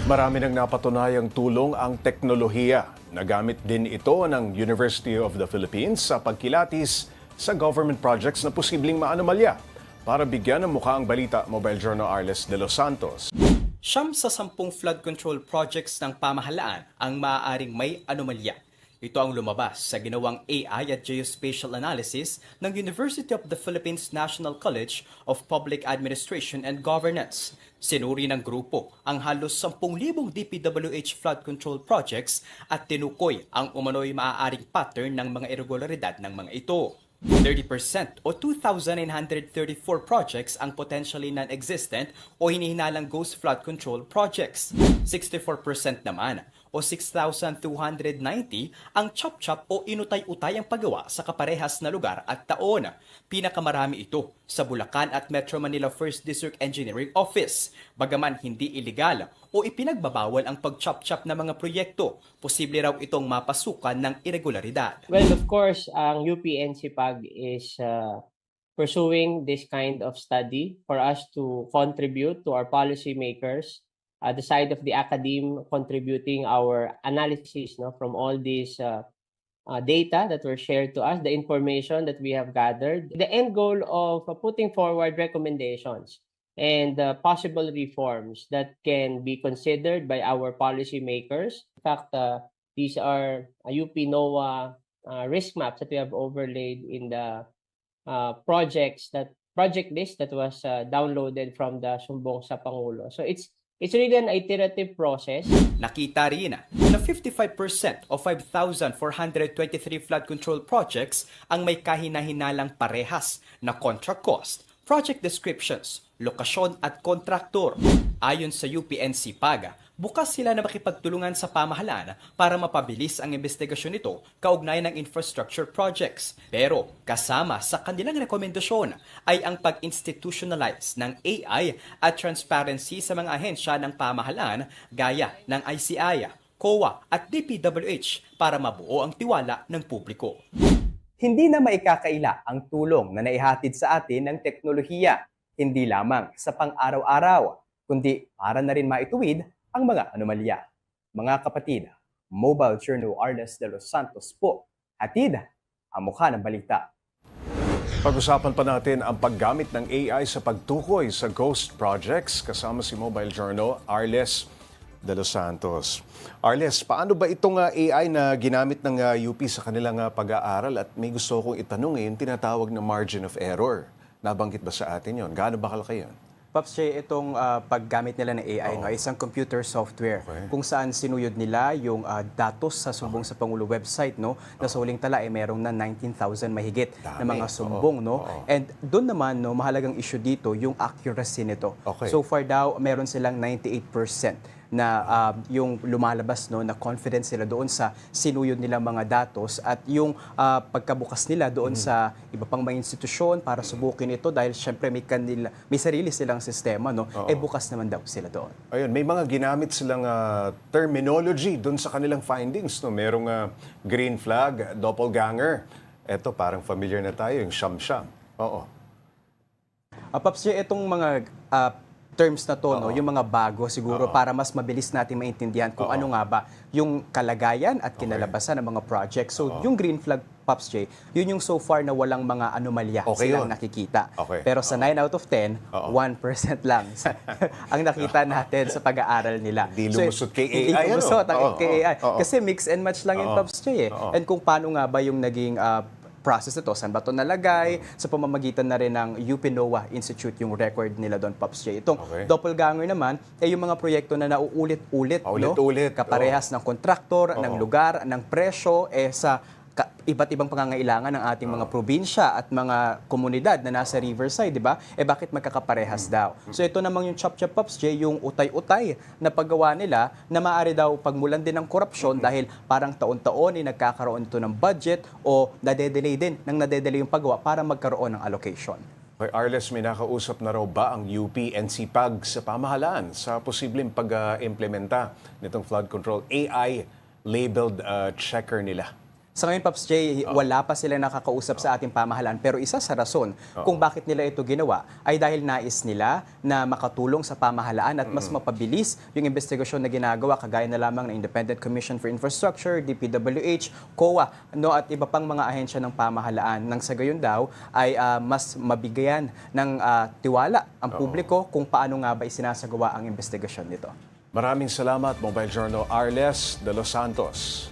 Marami nang napatunayang tulong ang teknolohiya. Nagamit din ito ng University of the Philippines sa pagkilatis sa government projects na posibleng maanomalya. Para bigyan ng mukha ang balita, Mobile Journal Arles de los Santos. Siyam sa 10 flood control projects ng pamahalaan ang maaaring may anomalya. Ito ang lumabas sa ginawang AI at Geospatial Analysis ng University of the Philippines National College of Public Administration and Governance. Sinuri ng grupo ang halos 10,000 DPWH flood control projects at tinukoy ang umano'y maaaring pattern ng mga irregularidad ng mga ito. 30% o 2,934 projects ang potentially non-existent o hinihinalang ghost flood control projects. 64% naman o 6,290 ang chop-chop o inutay-utay ang paggawa sa kaparehas na lugar at taon. Pinakamarami ito sa Bulacan at Metro Manila 1st District Engineering Office. Bagaman hindi iligal o ipinagbabawal ang pag-chop-chop na mga proyekto, posible raw itong mapasukan ng irregularidad. Well, of course, ang UPNCPAG is pursuing this kind of study for us to contribute to our policymakers, the side of the academe contributing our analysis from all these data that were shared to us, the information that we have gathered, the end goal of putting forward recommendations and possible reforms that can be considered by our policymakers. In fact, these are UP NOAA risk maps that we have overlaid in the project list that was downloaded from the Sumbong sa Pangulo. So it's really an iterative process. Nakita rin na 55% o 5,423 flood control projects ang may kahina-hinalang parehas na contract cost, project descriptions, lokasyon at kontraktor. Ayon sa UPNCPAG, bukas sila na makipagtulungan sa pamahalaan para mapabilis ang investigasyon nito kaugnay ng infrastructure projects. Pero kasama sa kanilang rekomendasyon ay ang pag-institutionalize ng AI at transparency sa mga ahensya ng pamahalaan gaya ng ICI, COA at DPWH para mabuo ang tiwala ng publiko. Hindi na maikakaila ang tulong na naihatid sa atin ng teknolohiya, hindi lamang sa pang-araw-araw, kundi para na rin maituwid ang mga anomalya. Mga kapatid, Mobile Journal Arles de los Santos po, hatid ang mukha ng balita. Pag-usapan pa natin ang paggamit ng AI sa pagtukoy sa ghost projects kasama si Mobile Journal Arles de los Santos. Arles, paano ba itong AI na ginamit ng UP sa kanilang pag-aaral? At may gusto kong itanong yung tinatawag na margin of error. Nabanggit ba sa atin yon? Gaano ba kalaki yun? Pops Jay, itong paggamit nila ng AI, isang computer software kung saan sinuyod nila yung datos sa Sumbong sa Pangulo website, na sa huling tala ay merong na 19,000 mahigit na mga sumbong. And doon naman, mahalagang issue dito yung accuracy nito. So far daw, meron silang 98% na yung lumalabas na confidence sila doon sa sinuyod nila mga datos at yung pagkabukas nila doon sa iba pang mga institusyon para subukin ito dahil syempre may sarili silang sistema, bukas naman daw sila doon. Ayun, may mga ginamit silang terminology doon sa kanilang findings. Merong green flag, doppelganger. Ito, parang familiar na tayo, yung siyam-siyam. Oo. Pops Jay, itong mga terms na to, yung mga bago siguro para mas mabilis natin maintindihan kung ano nga ba yung kalagayan at kinalabasan ng mga project. So yung green flag, Pops J, yun yung so far na walang mga anomalya silang nakikita. Pero sa 9 out of 10, 1% lang ang nakita natin sa pag-aaral nila. Di lumusot kay AI, Hindi lumusot kay AI. Kasi mix and match lang yung Pops J. And kung paano nga ba yung naging process ito, saan ba ito nalagay, sa pamamagitan na rin ng UP NOAA Institute yung record nila doon, Pops J. Itong doppelganger naman, yung mga proyekto na nauulit-ulit, kaparehas ng kontraktor, ng lugar, ng presyo, sa iba't ibang pangangailangan ng ating mga probinsya at mga komunidad na nasa riverside, di ba? Bakit magkakaparehas daw? So ito namang yung Chop Chop Pops J, yung utay-utay na paggawa nila na maaari daw pagmulan din ng korupsyon dahil parang taon-taon nagkakaroon ito ng budget o nadedelay yung paggawa para magkaroon ng allocation. Okay, Arles, may nakausap na raw ba ang UP NCPAG sa pamahalaan sa posibleng pag-implementa nitong flood control AI labeled checker nila? Sa ngayon, Pops J, wala pa sila nakakausap sa ating pamahalaan. Pero isa sa rason kung bakit nila ito ginawa ay dahil nais nila na makatulong sa pamahalaan at mas mapabilis yung investigasyon na ginagawa, kagaya na lamang ng Independent Commission for Infrastructure, DPWH, COA, at iba pang mga ahensya ng pamahalaan. Nang sa gayon daw ay mas mabigyan ng tiwala ang publiko kung paano nga ba isinasagawa ang investigasyon nito. Maraming salamat, Mobile Journal Arles de los Santos.